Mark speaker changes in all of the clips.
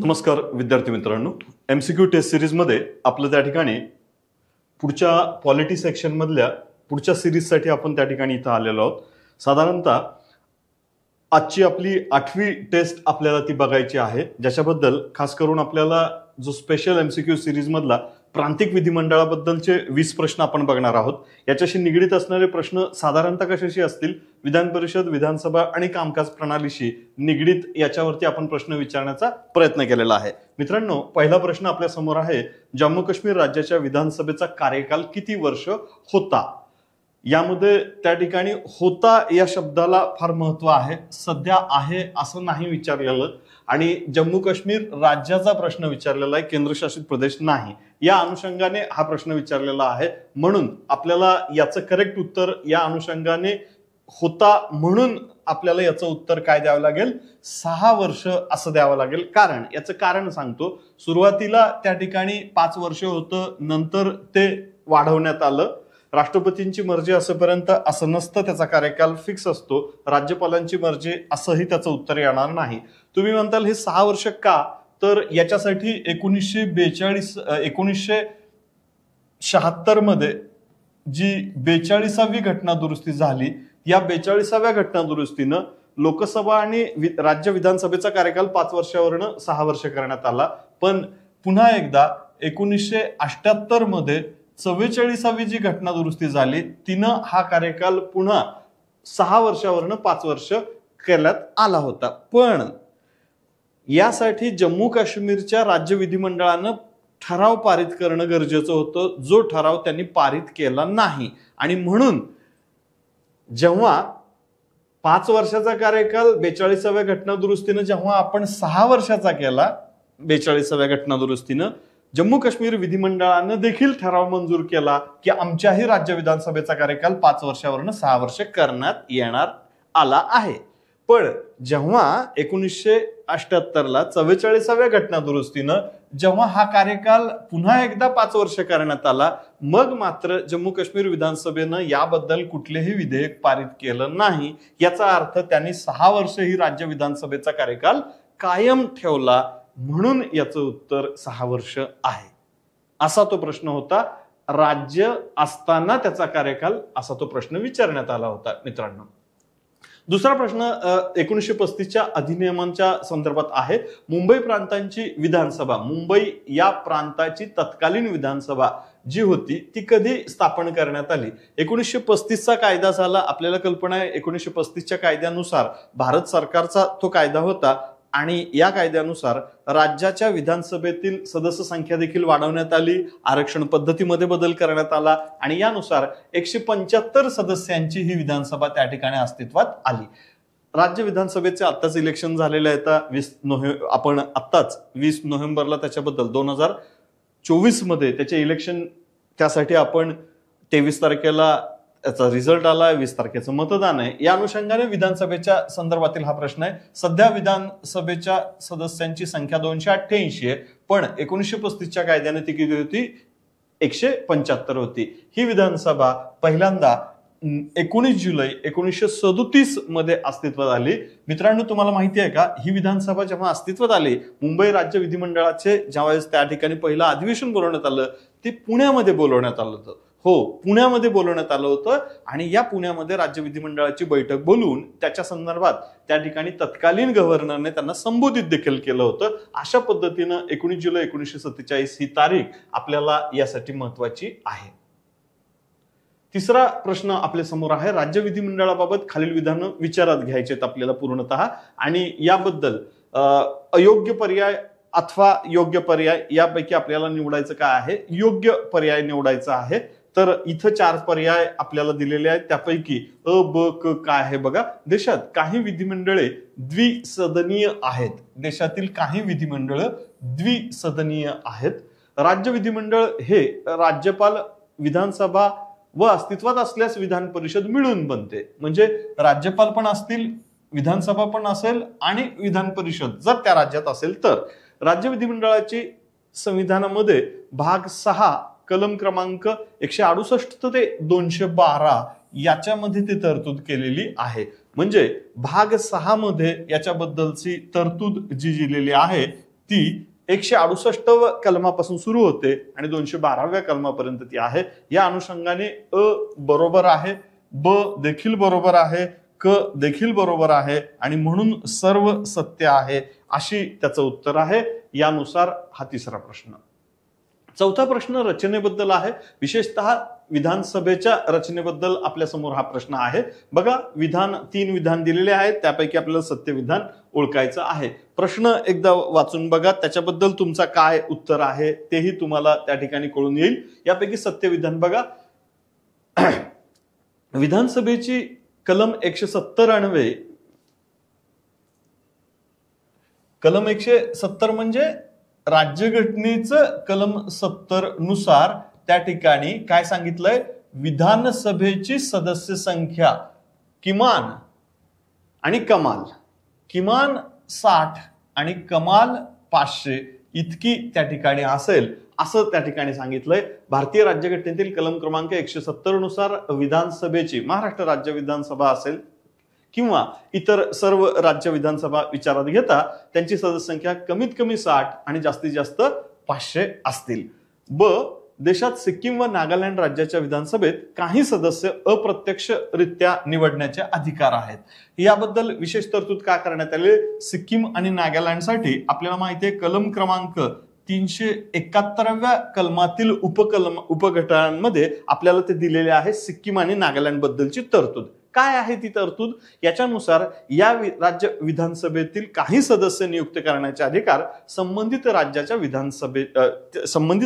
Speaker 1: नमस्कार विद्यार्थी मित्रांनो, MCQ टेस्ट सिरीजमध्ये आपलं त्या ठिकाणी पुढच्या पॉलिटी सेक्शन मधल्या पुढच्या सिरीजसाठी आपण त्या ठिकाणी इथं आलेलो आहोत. साधारणतः आजची आपली 8वी टेस्ट आपल्याला ती बघायची आहे, ज्याच्याबद्दल खास करून आपल्याला जो स्पेशल MCQ सिरीज मधला प्रांतिक विधिमंडळाबद्दलचे 20 प्रश्न आपण बघणार आहोत. याच्याशी निगडीत असणारे प्रश्न साधारणतः कशाशी असतील? विधान परिषद, विधानसभा आणि कामकाज प्रणालीशी निगडीत याच्यावरती आपण प्रश्न विचारण्याचा प्रयत्न केलेला आहे. मित्रांनो, पहिला प्रश्न आपल्या समोर आहे, जम्मू काश्मीर राज्याच्या विधानसभेचा कार्यकाल किती वर्ष होता? यामध्ये त्या ठिकाणी होता या शब्दाला फार महत्व आहे. सध्या आहे असं नाही विचारलेलं आणि जम्मू काश्मीर राज्याचा प्रश्न विचारलेला आहे, केंद्रशासित प्रदेश नाही. या अनुषंगाने हा प्रश्न विचारलेला आहे, म्हणून आपल्याला याचं करेक्ट उत्तर या अनुषंगाने होता, म्हणून आपल्याला याचं उत्तर काय द्यावं लागेल? 6 वर्ष असं द्यावं लागेल. कारण याचं कारण सांगतो. सुरुवातीला त्या ठिकाणी 5 वर्ष होतं, नंतर ते वाढवण्यात आलं. राष्ट्रपतींची मर्जी असेपर्यंत असं नसतं, त्याचा कार्यकाल फिक्स असतो. राज्यपालांची मर्जी असंही त्याचं उत्तर येणार नाही. तुम्ही म्हणताल हे 6 वर्ष का? तर याच्यासाठी 1976 मध्ये जी 42वी घटना दुरुस्ती झाली, या 42व्या घटना दुरुस्तीनं लोकसभा आणि राज्य विधानसभेचा कार्यकाल 5 वर्षावरनं 6 वर्ष करण्यात आला. पण पुन्हा एकदा 1978 मध्ये 44वी जी घटना दुरुस्ती झाली, तिनं हा कार्यकाल पुन्हा 6 वर्षावरनं 5 वर्ष करण्यात आला होता. पण यासाठी जम्मू काश्मीरच्या राज्य विधिमंडळानं ठराव पारित करणं गरजेचं होतं, जो ठराव त्यांनी पारित केला नाही. आणि म्हणून जेव्हा 5 वर्षाचा कार्यकाल 42व्या घटना दुरुस्तीनं जेव्हा आपण 6 वर्षाचा केला, 42व्या घटना दुरुस्तीनं जम्मू काश्मीर विधिमंडळानं देखील ठराव मंजूर केला की आमच्याही राज्य विधानसभेचा कार्यकाल 5 वर्षावरनं 6 वर्ष करण्यात येणार आला आहे. पण जेव्हा 1978ला 44व्या घटना दुरुस्तीनं जेव्हा हा कार्यकाल पुन्हा एकदा 5 वर्ष करण्यात आला, मग मात्र जम्मू काश्मीर विधानसभेनं याबद्दल कुठलेही विधेयक पारित केलं नाही. याचा अर्थ त्यांनी 6 वर्ष ही राज्य विधानसभेचा कार्यकाल कायम ठेवला, म्हणून याचं उत्तर 6 वर्ष आहे. असा तो प्रश्न होता. राज्य असताना त्याचा कार्यकाल असा तो प्रश्न विचारण्यात आला होता. मित्रांनो, दुसरा प्रश्न 1935च्या अधिनियमांच्या संदर्भात आहे. मुंबई प्रांतांची विधानसभा, मुंबई या प्रांताची तत्कालीन विधानसभा जी होती ती कधी स्थापन करण्यात आली? 1935चा कायदा झाला. आपल्याला कल्पना आहे 1935च्या कायद्यानुसार भारत सरकारचा तो कायदा होता आणि या कायद्यानुसार राज्याच्या विधानसभेतील सदस्य संख्या देखील वाढवण्यात आली, आरक्षण पद्धतीमध्ये बदल करण्यात आला आणि यानुसार 175 सदस्यांची ही विधानसभा त्या ठिकाणी अस्तित्वात आली. राज्य विधानसभेचे आत्ताच इलेक्शन झालेले आहेत. आपण आत्ताच 20 नोव्हेंबरला त्याच्याबद्दल 2024 मध्ये त्याचे इलेक्शन, त्यासाठी आपण 23 तारखेला याचा रिझल्ट आला, 20 तारखेचं मतदान आहे. या अनुषंगाने विधानसभेच्या संदर्भातील हा प्रश्न आहे. सध्या विधानसभेच्या सदस्यांची संख्या 288 आहे, पण 1935च्या कायद्याने ती किती होती? 175 होती. ही विधानसभा पहिल्यांदा 19 जुलै 1937 मध्ये अस्तित्वात आली. मित्रांनो, तुम्हाला माहिती आहे का, ही विधानसभा जेव्हा अस्तित्वात आली, मुंबई राज्य विधिमंडळाचे ज्यावेळेस त्या ठिकाणी पहिलं अधिवेशन बोलवण्यात आलं, ते पुण्यामध्ये बोलवण्यात आलं होतं. हो, पुण्यामध्ये बोलवण्यात आलं होतं आणि या पुण्यामध्ये राज्य विधिमंडळाची बैठक बोलवून त्याच्या संदर्भात त्या ठिकाणी तत्कालीन गव्हर्नरने त्यांना संबोधित देखील केलं होतं. अशा पद्धतीनं 19 जुलै 1947 ही तारीख आपल्याला यासाठी महत्वाची आहे. तिसरा प्रश्न आपल्या समोर आहे, राज्य विधिमंडळाबाबत खालील विधानं विचारात घ्यायचेत आपल्याला पूर्णतः आणि याबद्दल अयोग्य पर्याय अथवा योग्य पर्याय यापैकी आपल्याला निवडायचं काय आहे? योग्य पर्याय निवडायचा आहे. तर इथं 4 पर्याय आपल्याला दिलेले आहेत, त्यापैकी अ, ब, क काय आहे बघा. देशात काही विधिमंडळे द्विसदनीय आहेत. देशातील काही विधिमंडळ द्विसदनीय आहेत. राज्य विधिमंडळ हे राज्यपाल, विधानसभा व अस्तित्वात असल्यास विधान परिषद मिळून बनते. म्हणजे राज्यपाल पण असतील, विधानसभा पण असेल आणि विधान परिषद जर त्या राज्यात असेल तर. राज्य विधिमंडळाची संविधानामध्ये भाग 6 कलम क्रमांक 168 ते 212 याच्यामध्ये ती तरतूद केलेली आहे. म्हणजे भाग 6 मध्ये याच्याबद्दलची तरतूद जी लिहिलेली आहे ती 168 कलमापासून सुरू होते आणि 212व्या कलमापर्यंत ती आहे. या अनुषंगाने अ बरोबर आहे, ब देखील बरोबर आहे, क देखील बरोबर आहे आणि म्हणून सर्व सत्य आहे अशी त्याचं उत्तर आहे. यानुसार हा तिसरा प्रश्न. चौथा प्रश्न रचनेबद्दल आहे. विशेषतः विधानसभेच्या रचनेबद्दल आपल्या समोर हा प्रश्न आहे. बघा, 3 विधान दिलेले आहेत, त्यापैकी आपल्याला सत्य विधान ओळखायचं आहे. प्रश्न एकदा वाचून बघा, त्याच्याबद्दल तुमचा काय उत्तर आहे तेही तुम्हाला त्या ठिकाणी कळून येईल. यापैकी सत्य विधान बघा, विधानसभेची कलम 170 अन्वये, कलम 170 म्हणजे राज्यघटनेचं कलम 70 नुसार त्या ठिकाणी काय सांगितलंय, विधानसभेची सदस्य संख्या किमान आणि कमाल, किमान 60 आणि कमाल 500 इतकी त्या ठिकाणी असेल असं त्या ठिकाणी सांगितलंय. भारतीय राज्यघटनेतील कलम क्रमांक 170 नुसार विधानसभेची, महाराष्ट्र राज्य विधानसभा असेल किंवा इतर सर्व राज्य विधानसभा विचारात घेता त्यांची सदस्य संख्या कमीत कमी 60 आणि जास्तीत जास्त 500 असतील. ब, देशात सिक्कीम व नागालँड राज्याच्या विधानसभेत काही सदस्य अप्रत्यक्षरित्या निवडण्याचे अधिकार आहेत. याबद्दल विशेष तरतूद का करण्यात आले, सिक्कीम आणि नागालँडसाठी आपल्याला माहिती आहे कलम क्रमांक 371व्या कलमातील उपगटांमध्ये आपल्याला ते दिलेले आहे सिक्कीम आणि नागालँड बद्दलची तरतूद. काय आहे ती तरतूद, याच्यानुसार या राज्य विधानसभेतील काही सदस्य नियुक्त करण्याचे अधिकार संबंधित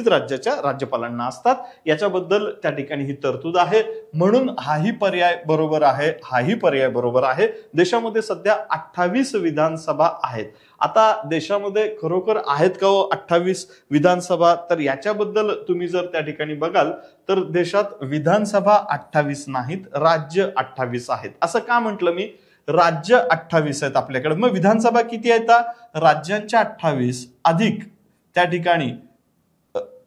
Speaker 1: राज्याच्या राज्यपालांना असतात. याच्याबद्दल त्या ठिकाणी ही तरतूद आहे. म्हणून हाही पर्याय बरोबर आहे, हाही पर्याय बरोबर आहे. देशामध्ये सध्या 28 विधानसभा आहेत. आता देशामध्ये खरोखर आहेत का 28 विधानसभा, तर याच्याबद्दल तुम्ही जर त्या ठिकाणी बघाल तर देशात विधानसभा 28 नाहीत, राज्य 28 आहेत. असं का म्हटलं मी, राज्य 28 आहेत आपल्याकडे. मग विधानसभा किती आहेत, राज्यांच्या 28 अधिक त्या ठिकाणी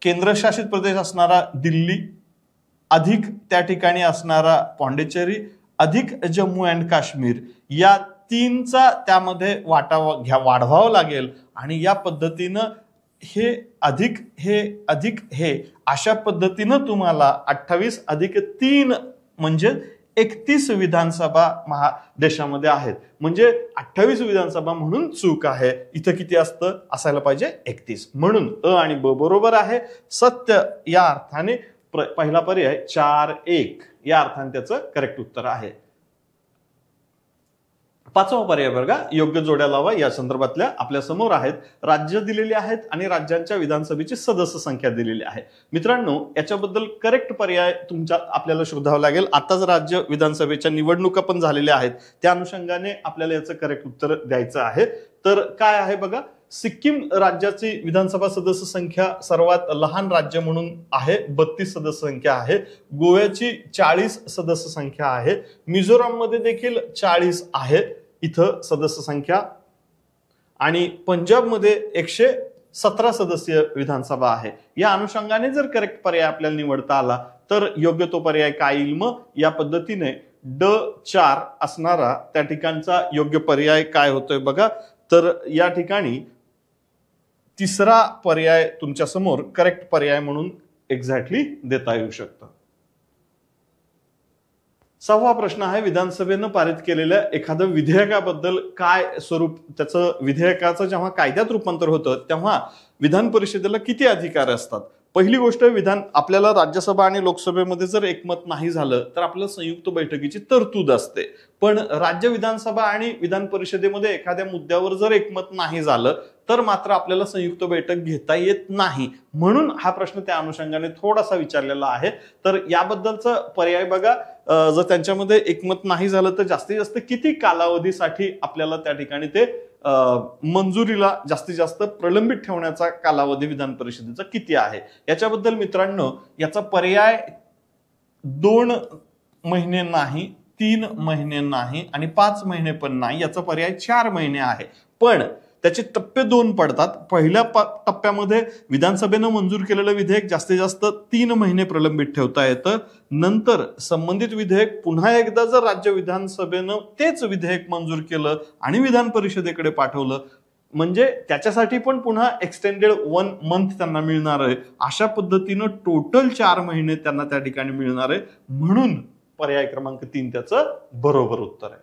Speaker 1: केंद्रशासित प्रदेश असणारा दिल्ली, अधिक त्या ठिकाणी असणारा पॉंडिचेरी, अधिक जम्मू अँड काश्मीर, या 3चा त्यामध्ये वाढवावं लागेल. आणि या पद्धतीनं हे अधिक हे अशा पद्धतीनं तुम्हाला 28 अधिक 3 म्हणजे 31 विधानसभा देशामध्ये आहेत. म्हणजे 28 विधानसभा म्हणून चूक आहे. इथं किती असतं, असायला पाहिजे 31. म्हणून अ आणि ब बरोबर आहे. सत्य या अर्थाने पहिला पर्याय 4-1 या अर्थाने त्याचं करेक्ट उत्तर आहे. 5वा पर्याय बघा, योग्य जोड्या लावा या संदर्भातल्या आपल्या समोर आहेत. राज्य दिलेली आहेत आणि राज्यांच्या विधानसभेची सदस्य संख्या दिलेली आहे. मित्रांनो, याच्याबद्दल करेक्ट पर्याय आपल्याला शोधावा लागेल. आताच राज्य विधानसभेच्या निवडणुका पण झालेल्या आहेत, त्या अनुषंगाने आपल्याला याचं करेक्ट उत्तर द्यायचं आहे. तर काय आहे बघा, सिक्कीम राज्याची विधानसभा सदस्य संख्या सर्वात लहान राज्य म्हणून आहे, 32 सदस्य संख्या आहे. गोव्याची 40 सदस्य संख्या आहे. मिझोराम मध्ये देखील 40 आहे इथं सदस्य संख्या. आणि पंजाबमध्ये 117 सदस्य विधानसभा आहे. या अनुषंगाने जर करेक्ट पर्याय आपल्याला निवडता आला तर योग्य तो पर्याय काय येईल, मग या पद्धतीने D4 असणारा त्या ठिकाणचा योग्य पर्याय काय होतोय बघा. तर या ठिकाणी तिसरा पर्याय तुमच्या समोर करेक्ट पर्याय म्हणून एक्झॅक्टली देता येऊ शकतं. 6वा प्रश्न आहे, विधानसभेनं पारित केलेल्या एखाद्या विधेयकाबद्दल काय स्वरूप, त्याचं विधेयकाचं जेव्हा कायद्यात रूपांतर होतं तेव्हा विधान परिषदेला किती अधिकार असतात. पहिली गोष्ट, आपल्याला राज्यसभा आणि लोकसभेमध्ये जर एकमत नाही झालं तर आपल्याला संयुक्त बैठकीची तरतूद असते. पण राज्य विधानसभा आणि विधान परिषदेमध्ये एखाद्या मुद्द्यावर जर एकमत नाही झालं तर मात्र आपल्याला संयुक्त बैठक घेता येत नाही. म्हणून हा प्रश्न त्या अनुषंगाने थोडासा विचारलेला आहे. तर याबद्दलचा पर्याय बघा, जर त्यांच्यामध्ये एकमत नाही झालं तर जास्तीत जास्त किती कालावधीसाठी आपल्याला त्या ठिकाणी ते मंजुरीला जास्तीत जास्त प्रलंबित ठेवण्याचा कालावधी विधान परिषदेचा किती आहे. याच्याबद्दल मित्रांनो, याचा पर्याय 2 महिने नाही, 3 महिने नाही आणि 5 महिने पण नाही. याचा पर्याय 4 महिने आहे. पण त्याचे टप्पे 2 पडतात. पहिल्या टप्प्यामध्ये विधानसभेनं मंजूर केलेलं विधेयक जास्तीत जास्त 3 महिने प्रलंबित ठेवता येतं. नंतर संबंधित विधेयक पुन्हा एकदा जर राज्य विधानसभेनं तेच विधेयक मंजूर केलं आणि विधान परिषदेकडे पाठवलं, म्हणजे त्याच्यासाठी पण पुन्हा एक्सटेंडेड 1 मंथ त्यांना मिळणार आहे. अशा पद्धतीनं टोटल 4 महिने त्यांना त्या ठिकाणी मिळणार आहे. म्हणून पर्याय क्रमांक 3 त्याचं बरोबर उत्तर आहे.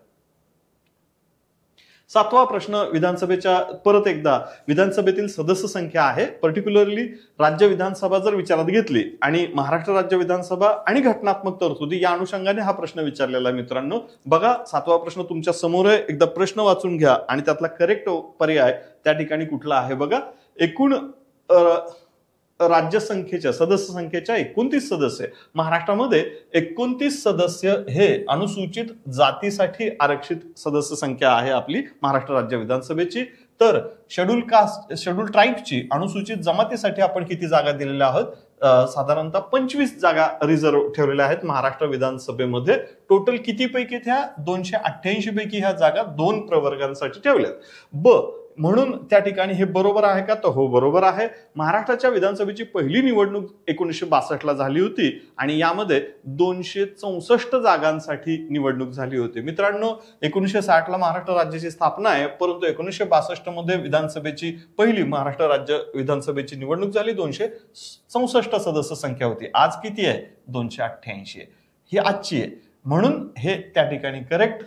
Speaker 1: 7वा प्रश्न विधानसभेच्या परत एकदा विधानसभेतील सदस्य संख्या आहे. पर्टिक्युलरली राज्य विधानसभा जर विचारात घेतली आणि महाराष्ट्र राज्य विधानसभा आणि घटनात्मक तरतुदी या अनुषंगाने हा प्रश्न विचारलेला आहे मित्रांनो. बघा 7वा प्रश्न तुमच्या समोर आहे. एकदा प्रश्न वाचून घ्या आणि त्यातला करेक्ट पर्याय त्या ठिकाणी कुठला आहे बघा. एकूण राज्य संख्येच्या सदस्य संख्येच्या 29 सदस्य. महाराष्ट्रामध्ये 29 सदस्य हे अनुसूचित जातीसाठी आरक्षित सदस्य संख्या आहे आपली महाराष्ट्र राज्य विधानसभेची. तर शेड्यूल ट्राईबची अनुसूचित जमातीसाठी आपण किती जागा दिलेल्या आहोत? साधारणतः 25 जागा रिझर्व्ह ठेवलेल्या आहेत महाराष्ट्र विधानसभेमध्ये. टोटल किती पैकी त्या 288 पैकी ह्या जागा 2 प्रवर्गांसाठी ठेवल्यात. म्हणून त्या ठिकाणी हे बरोबर आहे का? तर हो, बरोबर आहे. महाराष्ट्राच्या विधानसभेची पहिली निवडणूक 1962 ला झाली होती आणि यामध्ये 264 जागांसाठी निवडणूक झाली होती. मित्रांनो 1960 ला महाराष्ट्र राज्याची स्थापना आहे, परंतु 1962 मध्ये विधानसभेची पहिली महाराष्ट्र राज्य विधानसभेची निवडणूक झाली. 264 सदस्य संख्या होती. आज किती आहे? 288 ही आजची आहे. म्हणून हे त्या ठिकाणी करेक्ट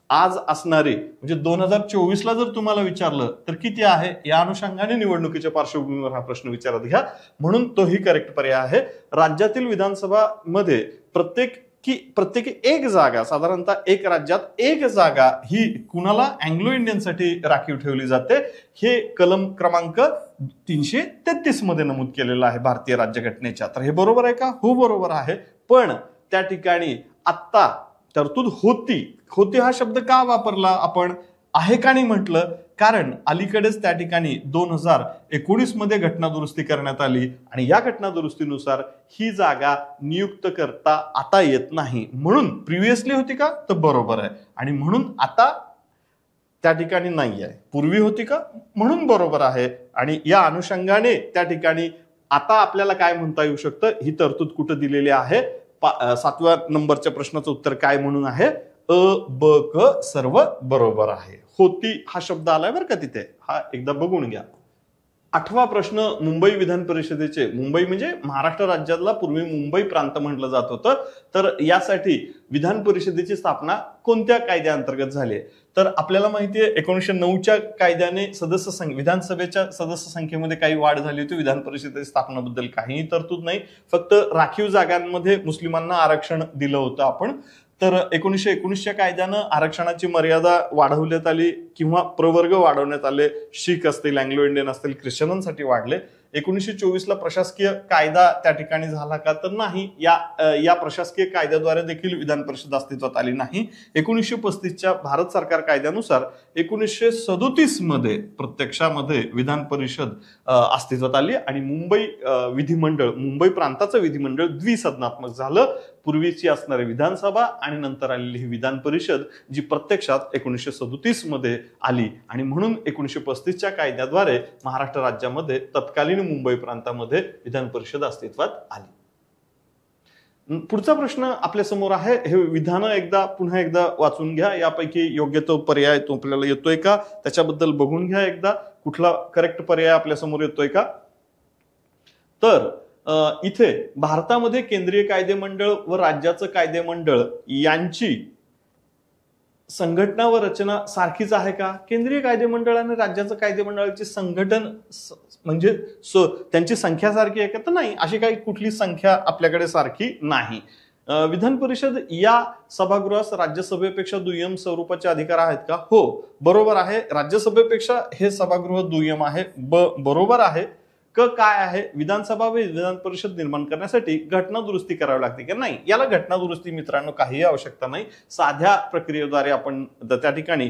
Speaker 1: आज असणारे म्हणजे 2024 ला जर तुम्हाला विचारलं तर किती आहे या अनुषंगाने निवडणुकीच्या पार्श्वभूमीवर हा प्रश्न विचारात घ्या. म्हणून तोही करेक्ट पर्याय आहे. राज्यातील विधानसभा मध्ये प्रत्येकी एक जागा साधारणतः एक राज्यात एक जागा ही कुणाला अँग्लो इंडियनसाठी राखीव ठेवली जाते. हे कलम क्रमांक 333 मध्ये नमूद केलेलं आहे भारतीय राज्यघटनेच्या. तर हे बरोबर आहे का? हो, बरोबर आहे. पण त्या ठिकाणी आत्ता तरतूद होती हा शब्द का वापरला आपण? आहे का नाही म्हटलं? कारण अलीकडेच त्या ठिकाणी 2019 मध्ये घटना दुरुस्ती करण्यात आली आणि या घटना दुरुस्तीनुसार ही जागा नियुक्त करता आता येत नाही. म्हणून प्रिव्हियसली होती का? तर बरोबर आहे. आणि म्हणून आता त्या ठिकाणी नाही आहे. पूर्वी होती का? म्हणून बरोबर आहे. आणि या अनुषंगाने त्या ठिकाणी आता आपल्याला काय म्हणता येऊ शकतं? ही तरतूद कुठं दिलेली आहे? 7व्या नंबरच्या प्रश्नाचं उत्तर काय म्हणून आहे? अ, ब, क सर्व बरोबर आहे. होती हा शब्द आलाय बरं का तिथे, हा एकदा बघून घ्या. 8वा प्रश्न मुंबई विधान परिषदेचे. मुंबई म्हणजे महाराष्ट्र राज्यातला पूर्वी मुंबई प्रांत म्हटलं जात होतं. तर यासाठी विधान परिषदेची स्थापना कोणत्या कायद्याअंतर्गत झाली? तर आपल्याला माहितीये 1909च्या कायद्याने विधानसभेच्या सदस्य संख्येमध्ये काही वाढ झाली होती. विधान परिषदेच्या स्थापनेबद्दल काहीही तरतूद नाही. फक्त राखीव जागांमध्ये मुस्लिमांना आरक्षण दिलं होतं आपण. तर 1919च्या कायद्यानं आरक्षणाची मर्यादा वाढवण्यात आली किंवा प्रवर्ग वाढवण्यात आले. शीख असतील, अँग्लो इंडियन असतील, ख्रिश्चनांसाठी वाढले. 1924 ला प्रशासकीय कायदा त्या ठिकाणी झाला का? तर नाही. या प्रशासकीय कायद्याद्वारे देखील विधान परिषद अस्तित्वात आली नाही. 1935च्या भारत सरकार कायद्यानुसार 1937 मध्ये प्रत्यक्षामध्ये विधान परिषद अस्तित्वात आली आणि मुंबई प्रांताचं विधिमंडळ द्विसदनात्मक झालं. पूर्वीची असणारी विधानसभा आणि नंतर आलेली ही विधान परिषद जी प्रत्यक्षात 1937 मध्ये आली आणि म्हणून 1935च्या कायद्याद्वारे महाराष्ट्र राज्यामध्ये तत्कालीन मुंबई प्रांतामध्ये विधान परिषद अस्तित्वात आली. पुढचा प्रश्न आपल्या समोर आहे. हे विधान पुन्हा एकदा वाचून घ्या. यापैकी योग्य तो पर्याय तो आपल्याला येतोय का त्याच्याबद्दल बघून घ्या एकदा. कुठला करेक्ट पर्याय आपल्या समोर येतोय का? तर इथे भारतामध्ये केंद्रीय कायदेमंडळ व राज्याचं कायदेमंडळ यांची संघटना व रचना सारखीच आहे का? केंद्रीय कायदेमंडळ आणि राज्याचं कायदेमंडळाची संघटन म्हणजे त्यांची संख्या सारखी आहे का? तर नाही. अशी काही कुठली संख्या आपल्याकडे सारखी नाही. विधान परिषद या सभागृहास राज्यसभेपेक्षा दुय्यम स्वरूपाचे अधिकार आहेत का? हो, बरोबर आहे. राज्यसभेपेक्षा हे सभागृह दुय्यम आहे. बरोबर आहे. काय आहे? विधानसभा व विधान परिषद निर्माण करण्यासाठी घटना दुरुस्ती करावी लागते की नाही? याला घटना दुरुस्ती मित्रांनो काहीही आवश्यकता नाही. साध्या प्रक्रियेद्वारे आपण त्या ठिकाणी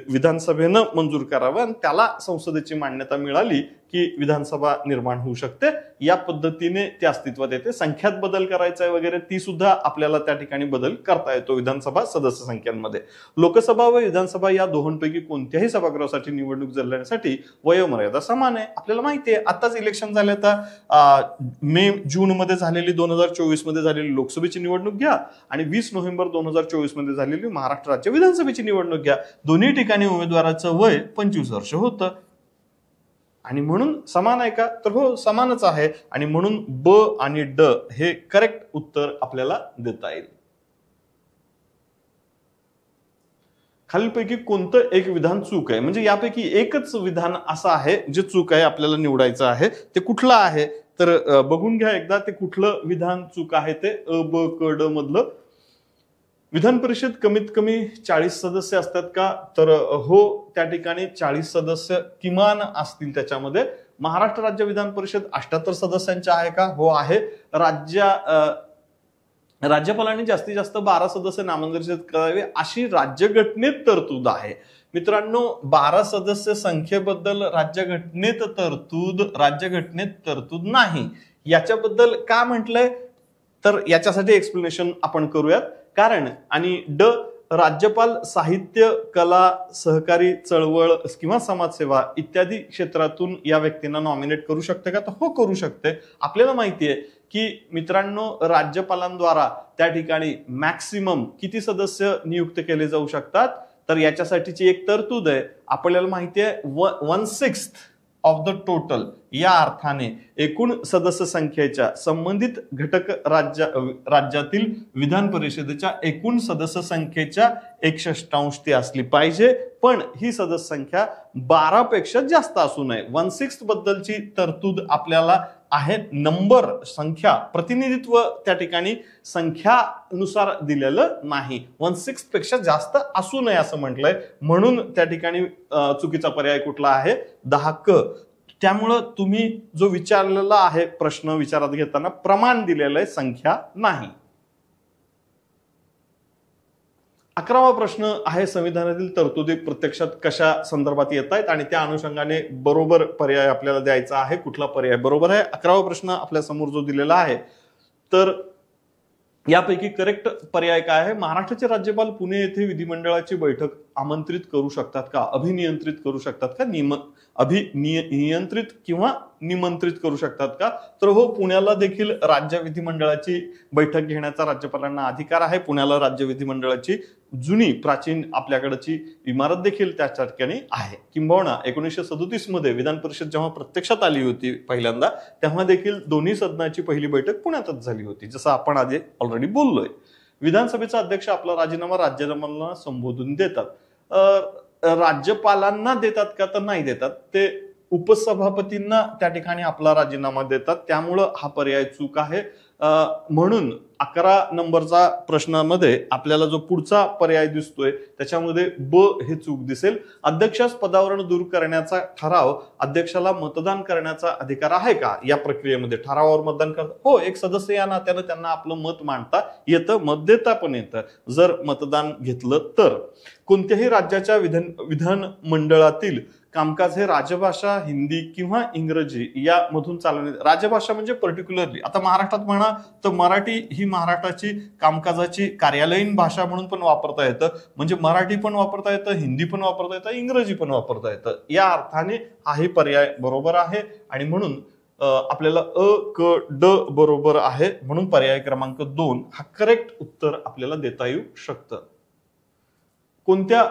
Speaker 1: विधानसभेनं मंजूर करावं आणि त्याला संसदेची मान्यता मिळाली की विधानसभा निर्माण होऊ शकते. या पद्धतीने ते अस्तित्वात येते. संख्यात बदल करायचा आहे वगैरे ती सुद्धा आपल्याला त्या ठिकाणी बदल करता येतो विधानसभा सदस्य संख्यांमध्ये. लोकसभा व विधानसभा या दोहोंपैकी कोणत्याही सभागृहासाठी निवडणूक लढण्यासाठी वयोमर्यादा समान आहे. आपल्याला माहिती आहे आताच इलेक्शन झाले, आता मे जून मध्ये झालेली 2024 मध्ये झालेली लोकसभेची निवडणूक घ्या आणि 20 नोव्हेंबर 2024 मध्ये झालेली महाराष्ट्र राज्य विधानसभेची निवडणूक घ्या. दोन्ही ठिकाणी उमेदवाराचं वय 25 वर्ष होतं आणि म्हणून समान आहे का, तर हो समानच आहे. आणि म्हणून ब आणि ड हे करेक्ट उत्तर आपल्याला देता येईल. खालीलपैकी कोणतं एक विधान चूक आहे, म्हणजे यापैकी एकच विधान असं आहे जे चूक आहे, आपल्याला निवडायचं आहे. ते कुठलं आहे तर बघून घ्या एकदा ते कुठलं विधान चूक आहे. ते अ ब क ड मधलं. विधान परिषद कमीत कमी 40 सदस्य असतात का, तर हो त्या ठिकाणी 40 सदस्य किमान असतील त्याच्यामध्ये. महाराष्ट्र राज्य विधान परिषद 78 सदस्यांची आहे का, हो आहे. राज्यपालांनी जास्तीत जास्त 12 सदस्य नामनिर्देशित करावे अशी राज्यघटनेत तरतूद आहे. मित्रांनो 12 सदस्य संख्येबद्दल राज्यघटनेत तरतूद नाही. याच्याबद्दल का म्हटलंय तर याच्यासाठी एक्सप्लेनेशन आपण करूयात. कारण आणि ड राज्यपाल साहित्य, कला, सहकारी चळवळ किंवा समाजसेवा इत्यादी क्षेत्रातून या व्यक्तींना नॉमिनेट करू शकते का, तर हो करू शकते. आपल्याला माहिती आहे की मित्रांनो राज्यपालांद्वारा त्या ठिकाणी मॅक्सिमम किती सदस्य नियुक्त केले जाऊ शकतात, तर याच्यासाठीची एक तरतूद आहे. आपल्याला माहिती आहे 1/6 ऑफ द टोटल या अर्थाने एकूण सदस्य संख्येच्या संबंधित घटक राज्यातील विधान परिषदेच्या एकूण सदस्य संख्येच्या 1/6 ती असली पाहिजे. पण ही सदस्य संख्या 12 पेक्षा जास्त असू नये. 1/6 बद्दलची तरतूद आपल्याला आहे. नंबर संख्या प्रतिनिधित्व त्या ठिकाणी संख्यानुसार दिलेलं नाही. 1/6 पेक्षा जास्त असू नये असं म्हटलंय. म्हणून त्या ठिकाणी चुकीचा पर्याय कुठला आहे, 10 क. त्यामुळं तुम्ही जो विचारलेला आहे प्रश्न विचारात घेताना प्रमाण दिलेलं आहे, संख्या नाही. 11वा प्रश्न आहे संविधानातील तरतुदी प्रत्यक्षात कशा संदर्भात येत आहेत आणि त्या अनुषंगाने बरोबर पर्याय आपल्याला द्यायचा आहे. कुठला पर्याय बरोबर आहे. 11वा प्रश्न आपल्या समोर जो दिलेला आहे तर यापैकी करेक्ट पर्याय काय आहे. महाराष्ट्राचे राज्यपाल पुणे येथे विधिमंडळाची बैठक आमंत्रित करू शकतात का, अभिनियंत्रित करू शकतात का, नियंत्रित किंवा निमंत्रित करू शकतात का, तर हो पुण्याला देखील राज्य विधिमंडळाची बैठक घेण्याचा राज्यपालांना अधिकार आहे. पुण्याला राज्य विधिमंडळाची जुनी प्राचीन आपल्याकडची इमारत देखील त्या ठिकाणी आहे. किंबहुना 1937 मध्ये विधान परिषद जेव्हा प्रत्यक्षात आली होती पहिल्यांदा, तेव्हा देखील दोन्ही सदनाची पहिली बैठक पुण्यातच झाली होती, जसं आपण आधी ऑलरेडी बोललोय. विधानसभेचा अध्यक्ष आपला राजीनामा राज्यपालांना संबोधून देतात. राज्यपालांना देतात का, तर नाही देतात. ते उपसभापतींना त्या ठिकाणी आपला राजीनामा देतात. त्यामुळं हा पर्याय चूक आहे. म्हणून 11 नंबरचा प्रश्नामध्ये आपल्याला जो पुढचा पर्याय दिसतोय त्याच्यामध्ये ब हे चूक दिसेल. अध्यक्षास पदावरून दूर करण्याचा ठराव अध्यक्षाला मतदान करण्याचा अधिकार आहे का, या प्रक्रियेमध्ये ठरावावर मतदान करता हो. एक सदस्य या नात्यानं त्यांना आपलं मत मांडता येतं, मत देता पण येतं जर मतदान घेतलं तर. कोणत्याही राज्याच्या विधान मंडळातील कामकाज हे राजभाषा हिंदी किंवा इंग्रजी यामधून चालवणे. राजभाषा म्हणजे पर्टिक्युलरली आता महाराष्ट्रात म्हणा तर मराठी ही महाराष्ट्राची कामकाजाची कार्यालयीन भाषा म्हणून पण वापरता येतं. म्हणजे मराठी पण वापरता येतं, हिंदी पण वापरता येतं, इंग्रजी पण वापरता येतं. या अर्थाने हाही पर्याय बरोबर आहे आणि म्हणून आपल्याला अ क ड बरोबर आहे. म्हणून पर्याय क्रमांक 2 हा करेक्ट उत्तर आपल्याला देता येऊ शकतं. कोणत्या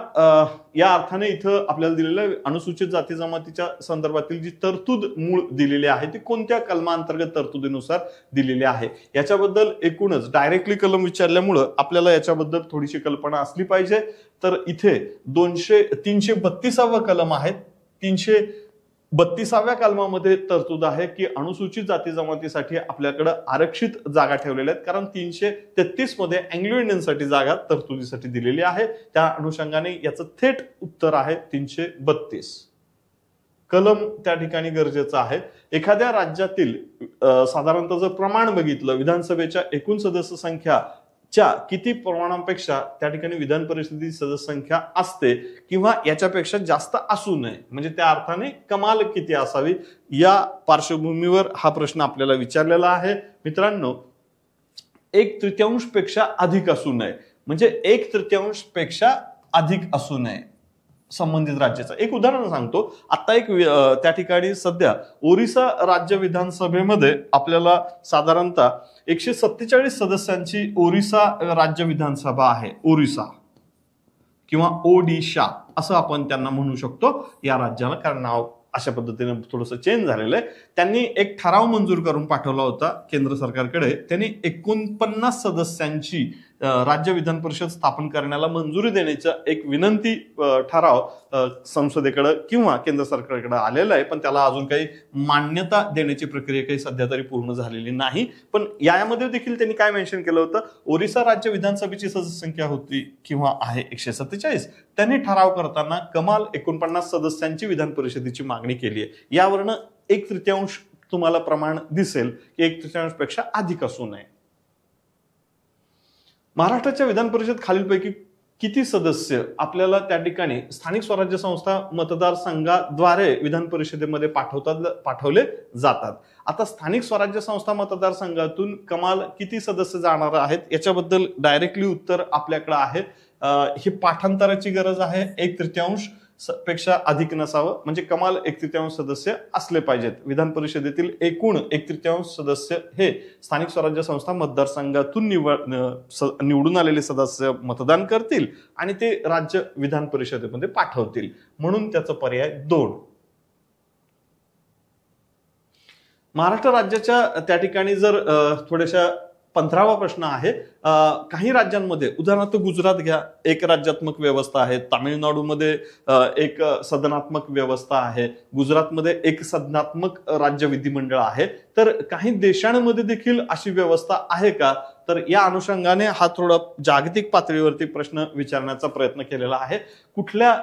Speaker 1: या अर्थाने इथं आपल्याला दिलेलं अनुसूचित जाती जमातीच्या संदर्भातील जी तरतूद मूळ दिलेली आहे ती कोणत्या कलमांतर्गत तरतुदीनुसार दिलेली आहे याच्याबद्दल एकूणच डायरेक्टली कलम विचारल्यामुळं आपल्याला याच्याबद्दल थोडीशी कल्पना असली पाहिजे. तर इथे 332वा कलम आहे. 332व्या कलमामध्ये तरतूद आहे की अनुसूचित जाती जमातीसाठी आपल्याकडे आरक्षित जागा ठेवलेल्या आहेत. कारण 333 मध्ये अँग्लो इंडियनसाठी जागा तरतुदीसाठी दिलेली आहे. त्या अनुषंगाने याचं थेट उत्तर आहे 332. कलम त्या ठिकाणी गरजेचं आहे. एखाद्या राज्यातील साधारणतः जर प्रमाण बघितलं विधानसभेच्या एकूण सदस्य संख्या च्या किती प्रमाणापेक्षा त्या ठिकाणी विधान परिषदेची सदस्य संख्या असते किंवा याच्यापेक्षा जास्त असू नये, म्हणजे त्या अर्थाने कमाल किती असावी, या पार्श्वभूमीवर हा प्रश्न आपल्याला विचारलेला आहे. मित्रांनो, 1/3 पेक्षा अधिक असू नये, म्हणजे 1/3 पेक्षा अधिक असू नये संबंधित राज्याचं. एक उदाहरण सांगतो. आता एक त्या ठिकाणी सध्या ओरिसा राज्य विधानसभेमध्ये आपल्याला साधारणतः 147 सदस्यांची ओरिसा राज्य विधानसभा आहे. ओरिसा किंवा ओडिशा असं आपण त्यांना म्हणू शकतो या राज्याला, कारण नाव अशा पद्धतीने थोडंसं चेंज झालेलं आहे. त्यांनी एक ठराव मंजूर करून पाठवला होता केंद्र सरकारकडे. त्यांनी 49 सदस्यांची राज्य विधान परिषद स्थापन करण्याला मंजुरी देण्याचा एक विनंती ठराव संसदेकडे किंवा केंद्र सरकारकडे आलेला आहे, पण त्याला अजून काही मान्यता देण्याची प्रक्रिया काही सध्या तरी पूर्ण झालेली नाही. पण यामध्ये देखील त्यांनी काय मेन्शन केलं होतं, ओरिसा राज्य विधानसभेची सदस्य संख्या होती किंवा आहे 147. त्यांनी ठराव करताना कमाल 49 सदस्यांची विधान परिषदेची मागणी केली आहे. यावरनं 1/3 तुम्हाला प्रमाण दिसेल की 1/3 पेक्षा अधिक असू नये. महाराष्ट्राच्या विधान परिषद खालीलपैकी किती सदस्य आपल्याला त्या ठिकाणी स्थानिक स्वराज्य संस्था मतदारसंघाद्वारे विधान परिषदेमध्ये पाठवले जातात. आता स्थानिक स्वराज्य संस्था मतदारसंघातून कमाल किती सदस्य जाणार आहेत याच्याबद्दल डायरेक्टली उत्तर आपल्याकडे आहे. ही पाठांतराची गरज आहे. 1/3 पेक्षा अधिक नसावं, म्हणजे कमाल 1/3 सदस्य असले पाहिजेत. विधान परिषदेतील एकूण 1/3 सदस्य हे स्थानिक स्वराज्य संस्था मतदारसंघातून निवडून आलेले सदस्य मतदान करतील आणि ते राज्य विधान परिषदेमध्ये पाठवतील, म्हणून त्याचा पर्याय 2. महाराष्ट्र राज्याच्या त्या ठिकाणी जर थोड्याशा 15वा प्रश्न आहे. काही राज्यांमध्ये उदाहरणार्थ गुजरात घ्या, एक राज्यात्मक व्यवस्था आहे. तामिळनाडूमध्ये एक सदनात्मक व्यवस्था आहे. गुजरातमध्ये एक सदनात्मक राज्य विधिमंडळ आहे. तर काही देशांमध्ये देखील अशी व्यवस्था आहे का, तर या अनुषंगाने हा थोडा जागतिक पातळीवरती प्रश्न विचारण्याचा प्रयत्न केलेला आहे. कुठल्या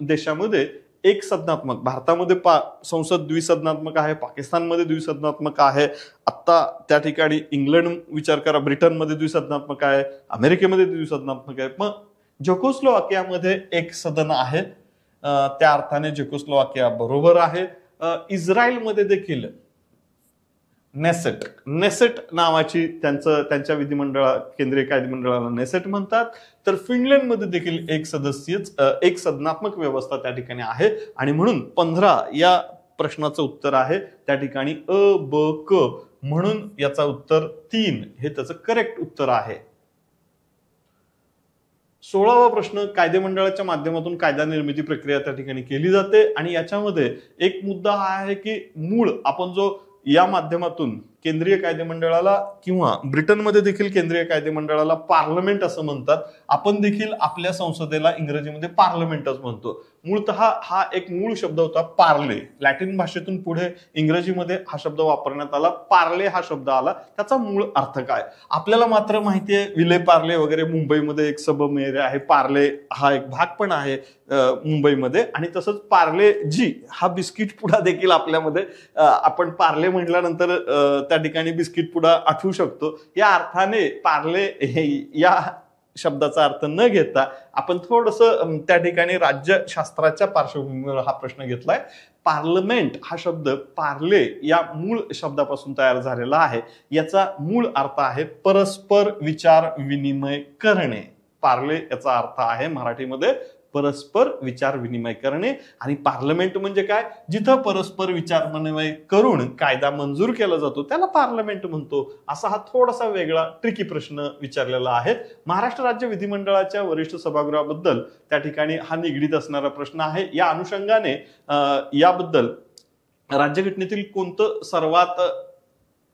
Speaker 1: देशामध्ये एक सदनात्मक, भारतामध्ये संसद द्विसदनात्मक आहे, पाकिस्तानमध्ये द्विसदनात्मक आहे, आता त्या ठिकाणी इंग्लंड विचार करा, ब्रिटनमध्ये द्विसदनात्मक आहे, अमेरिकेमध्ये द्विसदनात्मक आहे, मग झेकोस्लोवाकियामध्ये एक सदन आहे. त्या अर्थाने झेकोस्लोवाकिया बरोबर आहे. इस्रायलमध्ये देखील नेसेट नावाची त्यांच्या विधिमंडळा, केंद्रीय कायदेमंडळाला नेसेट म्हणतात. तर फिनलंडमध्ये देखील एक सदनात्मक व्यवस्था त्या ठिकाणी आहे आणि म्हणून 15 या प्रश्नाचं उत्तर आहे त्या ठिकाणी अ, ब, क, म्हणून याचा उत्तर 3 हे त्याचं करेक्ट उत्तर आहे. 16वा प्रश्न, कायदेमंडळाच्या माध्यमातून कायदा निर्मिती प्रक्रिया त्या ठिकाणी केली जाते आणि याच्यामध्ये एक मुद्दा हा आहे की मूळ आपण जो या माध्यमातून केंद्रीय कायदेमंडळाला किंवा ब्रिटनमध्ये देखील केंद्रीय कायदेमंडळाला पार्लमेंट असं म्हणतात. आपण देखील आपल्या संसदेला इंग्रजीमध्ये पार्लमेंटच म्हणतो. मूळतः हा एक मूळ शब्द होता पार्ले. लॅटिन भाषेतून पुढे इंग्रजीमध्ये हा शब्द वापरण्यात आला. पार्ले हा शब्द आला. त्याचा मूळ अर्थ काय आपल्याला मात्र माहितीये. विले पार्ले वगैरे मुंबईमध्ये एक सबमेर आहे. पार्ले हा एक भाग पण आहे मुंबईमध्ये. आणि तसंच पार्ले जी हा बिस्किट पुडा देखील आपल्यामध्ये आपण पार्ले म्हटल्यानंतर त्या ठिकाणी बिस्किट पुडा आठवू शकतो. या अर्थाने पार्ले या शब्दाचा अर्थ न घेता आपण थोडंसं त्या ठिकाणी राज्यशास्त्राच्या पार्श्वभूमीवर हा प्रश्न घेतलाय. पार्लमेंट हा शब्द पार्ले या मूळ शब्दापासून तयार झालेला आहे. याचा मूळ अर्थ आहे परस्पर विचार विनिमय करणे. पार्ले याचा अर्थ आहे मराठीमध्ये परस्पर विचार विनिमय करणे. आणि पार्लमेंट म्हणजे काय, जिथं परस्पर विचार विनिमय करून कायदा मंजूर केला जातो त्याला पार्लमेंट म्हणतो. असा हा थोडासा वेगळा ट्रिकी प्रश्न विचारलेला आहे. महाराष्ट्र राज्य विधिमंडळाच्या वरिष्ठ सभागृहाबद्दल त्या ठिकाणी हा निगडीत असणारा प्रश्न आहे. या अनुषंगाने याबद्दल राज्यघटनेतील कोणतं सर्वात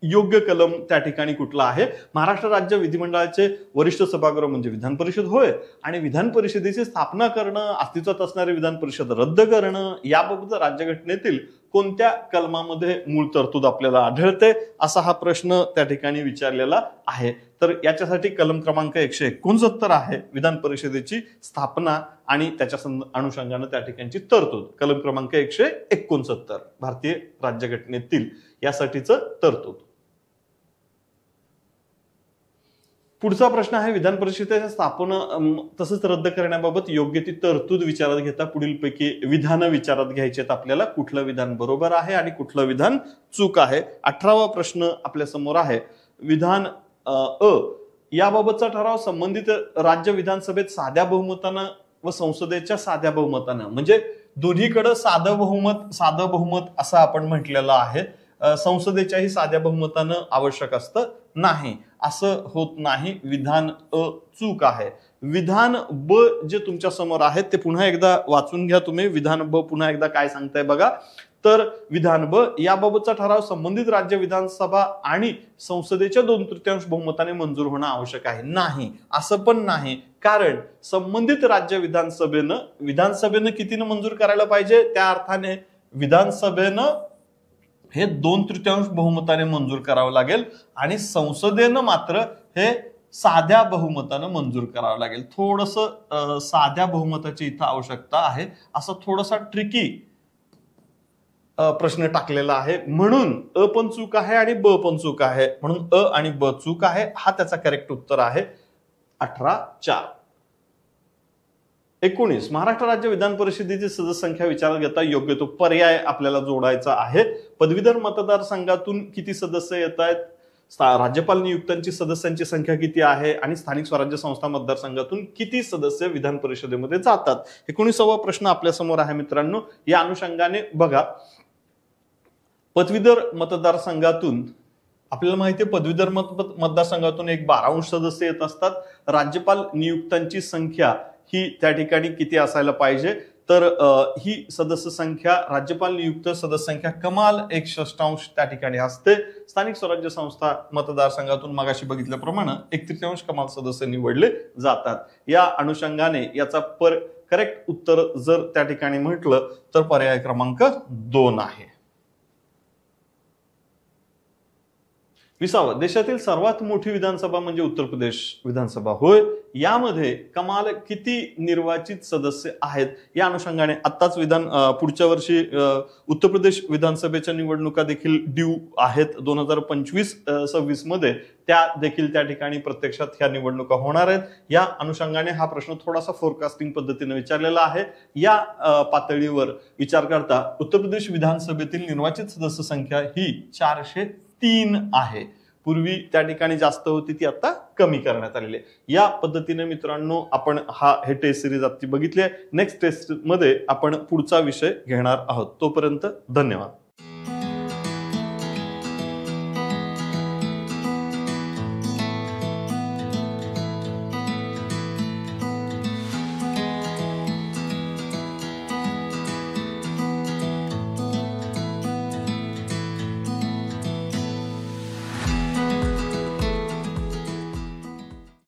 Speaker 1: योग्य कलम त्या ठिकाणी कुठला आहे. महाराष्ट्र राज्य विधिमंडळाचे वरिष्ठ सभागृह म्हणजे विधान परिषद होय. आणि विधान परिषदेची स्थापना करणं, अस्तित्वात असणारी विधान परिषद रद्द करणं याबाबत राज्यघटनेतील कोणत्या कलमामध्ये मूळ तरतूद आपल्याला आढळते, असा हा प्रश्न त्या ठिकाणी विचारलेला आहे. तर याच्यासाठी कलम क्रमांक 169 आहे विधान परिषदेची स्थापना आणि त्याच्या अनुषंगाने त्या ठिकाणची तरतूद. कलम क्रमांक 169 भारतीय राज्यघटनेतील यासाठीचं तरतूद. पुढचा प्रश्न आहे विधान परिषदेच्या स्थापना तसंच रद्द करण्याबाबत योग्य ती तरतूद विचारात घेता पुढीलपैकी विधान विचारात घ्यायचे आपल्याला. कुठलं विधान बरोबर आहे आणि कुठलं विधान चूक आहे. 18वा प्रश्न आपल्या समोर आहे. विधान याबाबतचा ठराव संबंधित राज्य विधानसभेत साध्या बहुमतानं व संसदेच्या साध्या बहुमतानं, म्हणजे दोन्हीकडे साधं बहुमत असं आपण म्हटलेलं आहे. संसदेच्याही साध्या बहुमतानं आवश्यक असतं नाही, असं होत नाही. विधान चूक आहे. विधान ब जे तुमच्या समोर आहे ते पुन्हा एकदा वाचून घ्या तुम्ही. विधान ब पुन्हा एकदा काय सांगताय बघा. तर विधान ब याबाबतचा ठराव संबंधित राज्य विधानसभा आणि संसदेच्या 2/3 बहुमताने मंजूर होणं आवश्यक आहे. नाही, असं पण नाही, कारण संबंधित राज्य विधानसभेनं कितीनं मंजूर करायला पाहिजे, त्या अर्थाने विधानसभेनं हे 2/3 बहुमताने मंजूर करावं लागेल आणि संसदेनं मात्र हे साध्या बहुमतानं मंजूर करावं लागेल. थोडस साध्या बहुमताची इथं आवश्यकता आहे, असं थोडासा ट्रिकी प्रश्न टाकलेला आहे. म्हणून अ पण चूक आहे आणि ब पण चूक आहे. म्हणून अ आणि ब चूक आहे. हा त्याचा करेक्ट उत्तर आहे. 18/4. 19 महाराष्ट्र राज्य विधान परिषदेची सदस्य संख्या विचारात घेता योग्य तो पर्याय आपल्याला जोडायचा आहे. पदवीधर मतदारसंघातून किती सदस्य येत आहेत, राज्यपाल नियुक्तांची सदस्यांची संख्या किती आहे आणि स्थानिक स्वराज्य संस्था मतदारसंघातून किती सदस्य विधान परिषदेमध्ये जातात. 19वा प्रश्न आपल्या समोर आहे मित्रांनो. या अनुषंगाने बघा, पदवीधर मतदारसंघातून आपल्याला माहिती आहे पदवीधर मतदारसंघातून एक 12 सदस्य येत असतात. राज्यपाल नियुक्तांची संख्या ही त्या ठिकाणी किती असायला पाहिजे, तर ही सदस्य संख्या राज्यपाल नियुक्त सदस्य संख्या कमाल 1/6 त्या ठिकाणी असते. स्थानिक स्वराज्य संस्था मतदारसंघातून मगाशी बघितल्याप्रमाणे 1/3 कमाल सदस्य निवडले जातात. या अनुषंगाने याचा करेक्ट उत्तर जर त्या ठिकाणी म्हटलं तर पर्याय क्रमांक 2 आहे. 20 देशातील सर्वात मोठी विधानसभा म्हणजे उत्तर प्रदेश विधानसभा होय. यामध्ये कमाल किती निर्वाचित सदस्य आहेत या अनुषंगाने आत्ताच पुढच्या वर्षी उत्तर प्रदेश विधानसभेच्या निवडणुका देखील ड्यू आहेत 2025-26 मध्ये. त्या देखील त्या ठिकाणी प्रत्यक्षात ह्या निवडणुका होणार आहेत. या अनुषंगाने हा प्रश्न थोडासा फोरकास्टिंग पद्धतीने विचारलेला आहे. या पातळीवर विचार करता उत्तर प्रदेश विधानसभेतील निर्वाचित सदस्य संख्या ही 403 आहे. पूर्वी त्या ठिकाणी जास्त होती, ती आता कमी करण्यात आलेली आहे. या पद्धतीने मित्रांनो आपण हे टेस्ट सिरीज आजची बघितली आहे. नेक्स्ट टेस्ट मध्ये आपण पुढचा विषय घेणार आहोत. तोपर्यंत धन्यवाद.